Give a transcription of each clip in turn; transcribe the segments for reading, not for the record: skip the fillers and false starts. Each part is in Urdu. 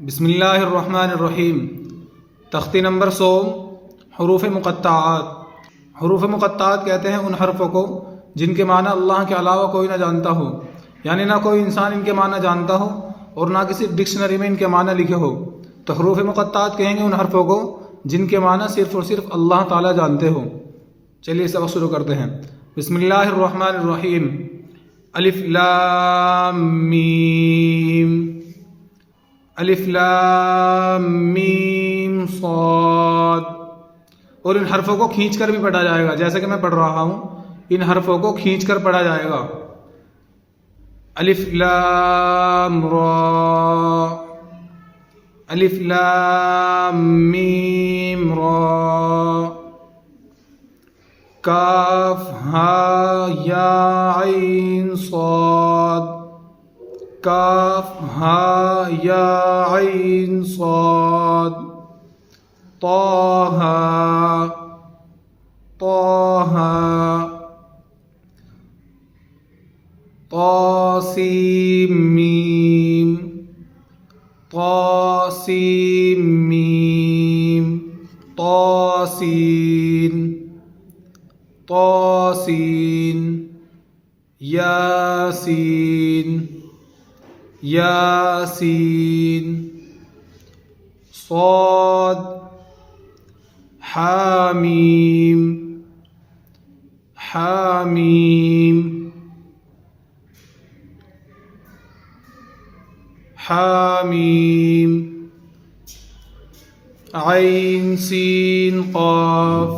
بسم اللہ الرحمن الرحیم۔ تختی نمبر 100 حروف مقطعات۔ حروف مقطعات کہتے ہیں ان حرفوں کو جن کے معنی اللہ کے علاوہ کوئی نہ جانتا ہو، یعنی نہ کوئی انسان ان کے معنی جانتا ہو اور نہ کسی ڈکشنری میں ان کے معنی لکھے ہو۔ تو حروف مقطعات کہیں گے ان حرفوں کو جن کے معنی صرف اور صرف اللہ تعالیٰ جانتے ہو۔ چلیے سبق شروع کرتے ہیں۔ بسم اللہ الرحمن الرحیم۔ الف لام میم، الف لام میم صاد۔ اور ان حرفوں کو کھینچ کر بھی پڑھا جائے گا، جیسے کہ میں پڑھ رہا ہوں ان حرفوں کو کھینچ کر پڑھا جائے گا۔ الف لام را، الف لام میم را، کاف ہا یا عین صاد، کاف ہا یا عین صاد، طٰ طٰ طا سین میم، طا سین میم، طا سین، طا سین، یاسین، یاسین، صاد، حامیم، حامیم، حامیم، عین سین قاف،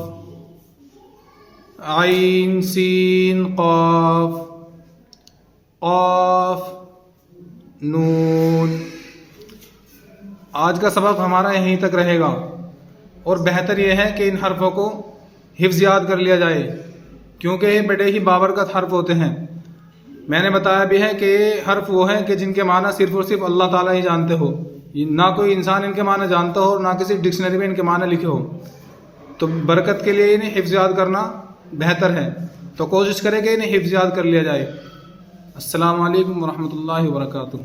عین سین قاف، قاف نون۔ آج کا سبق ہمارا یہیں تک رہے گا، اور بہتر یہ ہے کہ ان حرفوں کو حفظ یاد کر لیا جائے، کیونکہ یہ بڑے ہی بابرکت حرف ہوتے ہیں۔ میں نے بتایا بھی ہے کہ یہ حرف وہ ہیں کہ جن کے معنی صرف اور صرف اللہ تعالیٰ ہی جانتے ہو، نہ کوئی انسان ان کے معنی جانتا ہو اور نہ کسی ڈکشنری میں ان کے معنی لکھے ہو۔ تو برکت کے لیے انہیں حفظ یاد کرنا بہتر ہے، تو کوشش کریں کہ انہیں حفظ یاد کر لیا جائے۔ السلام علیکم ورحمۃ اللہ وبرکاتہ۔